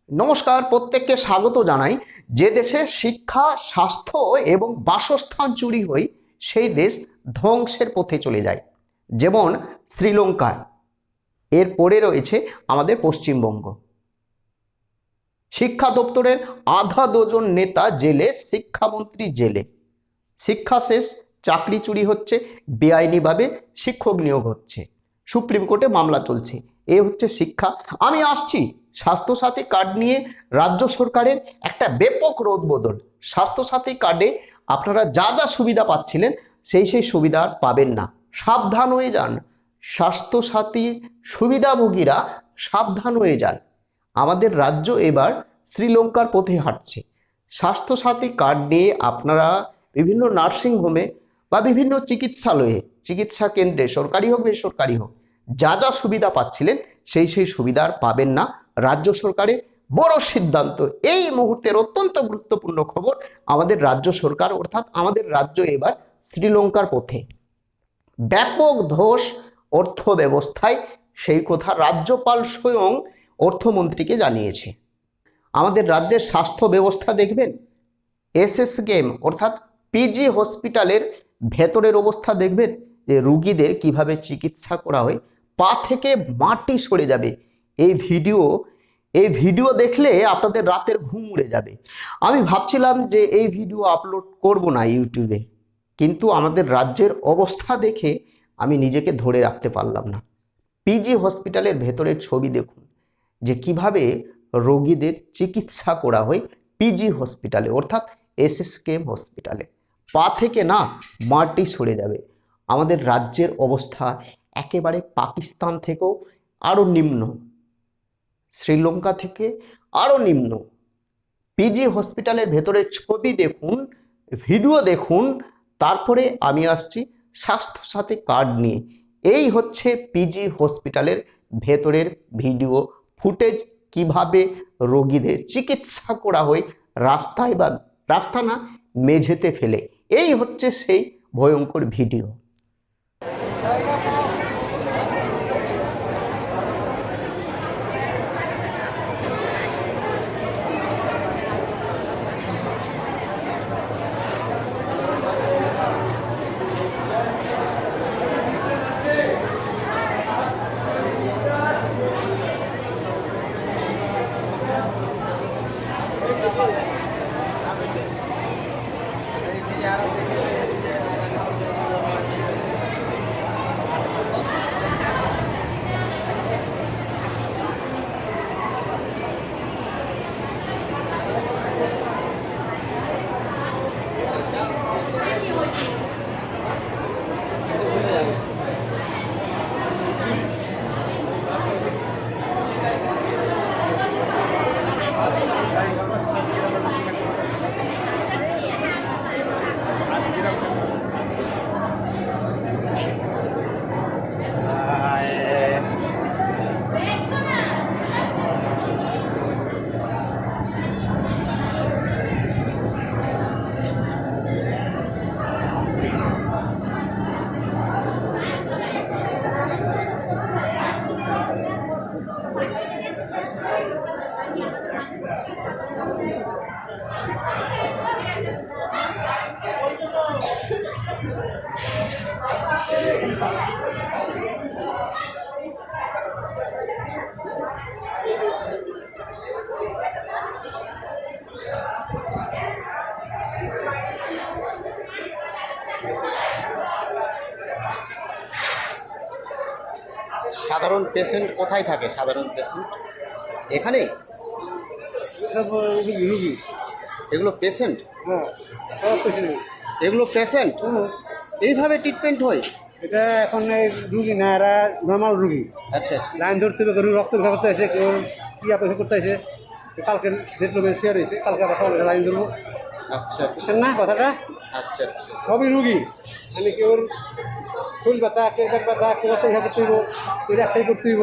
নমস্কার, প্রত্যেককে স্বাগত জানাই। যে দেশে শিক্ষা, স্বাস্থ্য এবং বাসস্থান চুরি হয় সেই দেশ ধ্বংসের পথে চলে যায়, যেমন শ্রীলঙ্কা। এর পরে রয়েছে আমাদের পশ্চিমবঙ্গ। শিক্ষা দপ্তরের আধা ডজন নেতা জেলে, শিক্ষামন্ত্রী জেলে। শিক্ষা শেষ, চাকরি চুরি হচ্ছে, বেআইনিভাবে শিক্ষক নিয়োগ হচ্ছে, সুপ্রিম কোর্টে মামলা চলছে। এ হচ্ছে শিক্ষা। আমি আসছি স্বাস্থ্যসাথী কার্ড নিয়ে। রাজ্য সরকারের একটা ব্যাপক রদবদল। স্বাস্থ্যসাথী কার্ডে আপনারা যা যা সুবিধা পাচ্ছিলেন সেই সুবিধা আর পাবেন না। সাবধান হয়ে যান, স্বাস্থ্যসাথী সুবিধাভোগীরা সাবধান হয়ে যান। আমাদের রাজ্য এবার শ্রীলঙ্কার পথে হাঁটছে। স্বাস্থ্যসাথী কার্ড নিয়ে আপনারা বিভিন্ন নার্সিংহোমে বা বিভিন্ন চিকিৎসালয়ে, চিকিৎসা কেন্দ্রে, সরকারি হোক বেসরকারি হোক, যা যা সুবিধা পাচ্ছিলেন সেই সুবিধা আর পাবেন না। রাজ্য সরকারের বড় সিদ্ধান্ত। এই মুহূর্তের অত্যন্ত গুরুত্বপূর্ণ খবর, আমাদের রাজ্য সরকার অর্থাৎ আমাদের রাজ্য এবার শ্রীলঙ্কার পথে। ব্যাপক ধস অর্থ ব্যবস্থায়, সেই কথা রাজ্যপাল স্বয়ং অর্থমন্ত্রীকে জানিয়েছে। আমাদের রাজ্যের স্বাস্থ্য ব্যবস্থা দেখবেন, এসএসকেএম অর্থাৎ পিজি হসপিটালের ভেতরের অবস্থা দেখবেন, যে রুগীদের কিভাবে চিকিৎসা করা হয়, পা থেকে মাটি সরে যাবে। এই ভিডিও দেখলে আপনাদের রাতের ঘুম উড়ে যাবে। আমি ভাবছিলাম যে এই ভিডিও আপলোড করব না ইউটিউবে, কিন্তু আমাদের রাজ্যের অবস্থা দেখে আমি নিজেকে ধরে রাখতে পারলাম না। পিজি হসপিটালের ভেতরের ছবি দেখুন, যে কিভাবে রোগীদের চিকিৎসা করা হয় পিজি হসপিটালে অর্থাৎ এসএসকেএম হসপিটালে। পা থেকে না মাটি সরে যাবে। আমাদের রাজ্যের অবস্থা একেবারে পাকিস্তান থেকেও আরো নিম্ন, শ্রীলঙ্কা থেকে আরো নিম্ন। পিজি হসপিটালের ভেতরের ছবি দেখুন, ভিডিও দেখুন, তারপরে আমি আসছি স্বাস্থ্যসাথী কার্ড নিয়ে। এই হচ্ছে পিজি হসপিটালের ভেতরের ভিডিও ফুটেজ, কিভাবে রোগীদের চিকিৎসা করা হয় রাস্তায়, বা রাস্তা না মেঝেতে ফেলে। এই হচ্ছে সেই ভয়ঙ্কর ভিডিও। সাধারণ পেশেন্ট কোথায় থাকে? সাধারণ পেশেন্ট এখানেই? রুগী। এগুলো পেশেন্ট? হ্যাঁ, এগুলো পেশেন্ট এইভাবে ট্রিটমেন্ট হয়? এটা এখন রুগী না, এরা নর্মাল রুগী। আচ্ছা আচ্ছা। লাইন ধরতে হবে, রক্ত করতে আছে, কেউ কি অপারেশন করতে আছে। কালকে ডেট লোকের শেয়ার হয়েছে, কালকে আবার সকালে লাইন ধরবো। আচ্ছা আচ্ছা বুঝছেন না কথাটা? আচ্ছা আচ্ছা। সবই রুগী। মানে কেউ ফুল ব্যথা, কেউ পেট ব্যথা, কেউ রক্ত করতে হইব, কেউ রাজশাহী করতে হইব।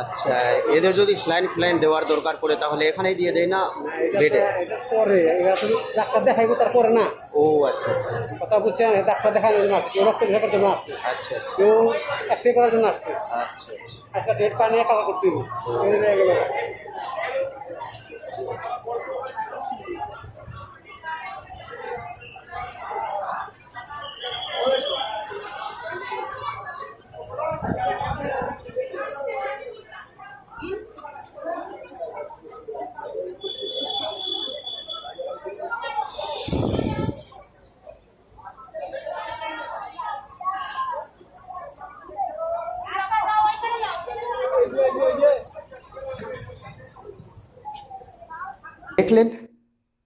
আচ্ছা, এদের যদি স্লাইন ফ্লাইন দেওয়ার দরকার পড়ে তাহলে এখানেই দিয়ে দেয় না বেডে? এটা পরে এরা শুধু ডাক্তার দেখাইবো, তারপরে না। ও আচ্ছা আচ্ছা কথা বুঝছেন? ডাক্তার দেখানোর জন্য আসছে, কেউ রক্ত দেখার জন্য আসছে, আচ্ছা আচ্ছা কেউ এক্সরে করার জন্য আসছে। আচ্ছা আচ্ছা। আজকে ডেট পানিয়ে কাকা করতে হইব। দেখলেন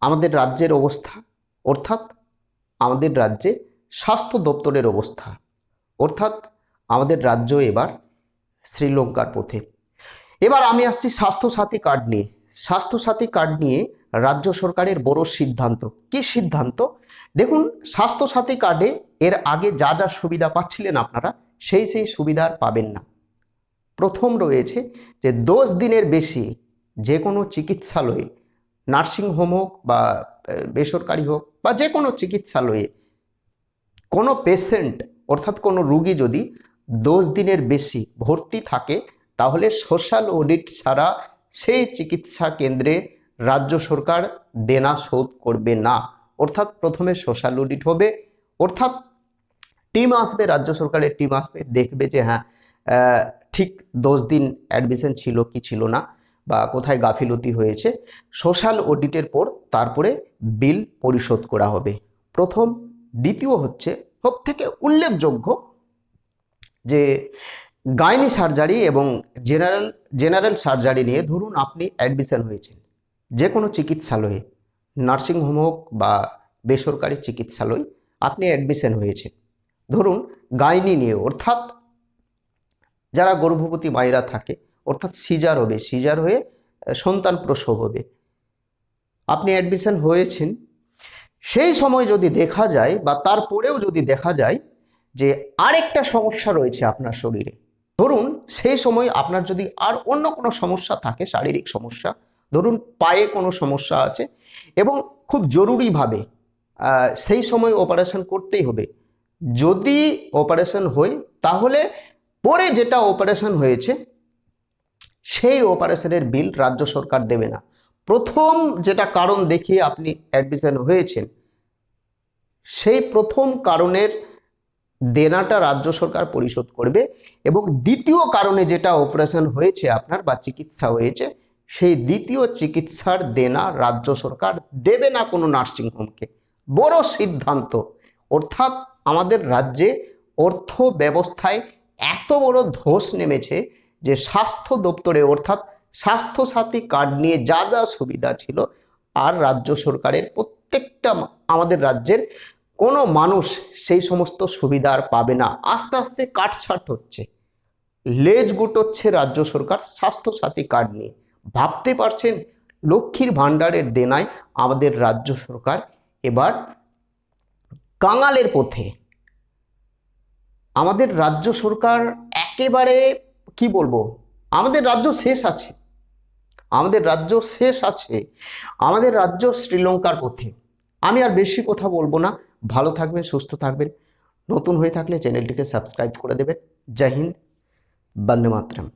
আমাদের রাজ্যের অবস্থা, অর্থাৎ আমাদের রাজ্যে স্বাস্থ্য দপ্তরের অবস্থা, অর্থাৎ আমাদের রাজ্য এবার শ্রীলঙ্কার পথে। এবার আমি আসছি স্বাস্থ্যসাথী কার্ড নিয়ে। স্বাস্থ্যসাথী কার্ড নিয়ে রাজ্য সরকারের বড় সিদ্ধান্ত। কি সিদ্ধান্ত? দেখুন, স্বাস্থ্যসাথী কার্ডে এর আগে যা যা সুবিধা পাচ্ছিলেন আপনারা, সেই সুবিধা আর পাবেন না। প্রথম রয়েছে যে 10 দিনের বেশি যে কোনো চিকিৎসালয়ে, নার্সিংহোম হোক বা বেসরকারি হোক বা যে কোনো চিকিৎসালয়ে, কোনো পেশেন্ট অর্থাৎ কোনো রুগী যদি 10 দিনের বেশি ভর্তি থাকে, তাহলে সোশ্যাল অডিট ছাড়া সেই চিকিৎসা কেন্দ্রে রাজ্য সরকার দেনা শোধ করবে না। অর্থাৎ প্রথমে সোশ্যাল অডিট হবে, অর্থাৎ টিম আসবে, রাজ্য সরকারের টিম আসবে, দেখবে যে হ্যাঁ ঠিক 10 দিন অ্যাডমিশন ছিল কি ছিল না, বা কোথায় গাফিলতি হয়েছে। সোশ্যাল অডিটের পর তারপরে বিল পরিশোধ করা হবে, প্রথম। দ্বিতীয় হচ্ছে সবথেকে উল্লেখযোগ্য যে গাইনি সার্জারি এবং জেনারেল সার্জারি নিয়ে, ধরুন আপনি অ্যাডমিশন হয়েছেন যে কোনো চিকিৎসালয়ে, নার্সিংহোম হোক বা বেসরকারি চিকিৎসালয়, আপনি অ্যাডমিশন হয়েছেন ধরুন গাইনি নিয়ে, অর্থাৎ যারা গর্ভবতী মায়েরা থাকে, অর্থাৎ সিজার হবে, সিজার হয়ে সন্তান প্রসব হবে, আপনি অ্যাডমিশন হয়েছেন। সেই সময় যদি দেখা যায় বা তারপরেও যদি দেখা যায় যে আরেকটা সমস্যা রয়েছে আপনার শরীরে, ধরুন সেই সময় আপনার যদি আর অন্য কোনো সমস্যা থাকে, শারীরিক সমস্যা, ধরুন পায়ে কোনো সমস্যা আছে এবং খুব জরুরিভাবে সেই সময় অপারেশন করতেই হবে, যদি অপারেশন হয় তাহলে পরে যেটা অপারেশন হয়েছে সেই অপারেশনের বিল রাজ্য সরকার দেবে না। প্রথম যেটা কারণ দেখিয়ে আপনি অ্যাডমিশন হয়েছেন, সেই প্রথম কারণের দেনাটা রাজ্য সরকার পরিশোধ করবে, এবং দ্বিতীয় কারণে যেটা অপারেশন হয়েছে আপনার বা চিকিৎসা হয়েছে, সেই দ্বিতীয় চিকিৎসার দেনা রাজ্য সরকার দেবে না কোনো নার্সিংহোমকে। বড় সিদ্ধান্ত। অর্থাৎ আমাদের রাজ্যে অর্থ ব্যবস্থায় এত বড় ধস নেমেছে যে স্বাস্থ্য দপ্তরে, অর্থাৎ স্বাস্থ্যসাথী কার্ড নিয়ে যা যা সুবিধা ছিল, আর রাজ্য সরকারের প্রত্যেকটা আমাদের রাজ্যের কোনো মানুষ সেই সমস্ত সুবিধা আর পাবে না। আস্তে আস্তে কাটছাট হচ্ছে, লেজ গুটোচ্ছে রাজ্য সরকার স্বাস্থ্যসাথী কার্ড নিয়ে। ভাবতে পারছেন, লক্ষ্মীর ভাণ্ডারের দেনায় আমাদের রাজ্য সরকার এবার কাঙালের পথে। আমাদের রাজ্য সরকার একেবারে কি বলবো, আমাদের রাজ্য শেষ আছে, আমাদের রাজ্য শেষ আছে, আমাদের রাজ্য শ্রীলঙ্কার পথে। আমি আর বেশি কথা বলবো না। ভালো থাকবেন, সুস্থ থাকবেন। নতুন হয়ে থাকলে চ্যানেলটিকে সাবস্ক্রাইব করে দেবেন। জয় হিন্দ, বন্দে মাতরম।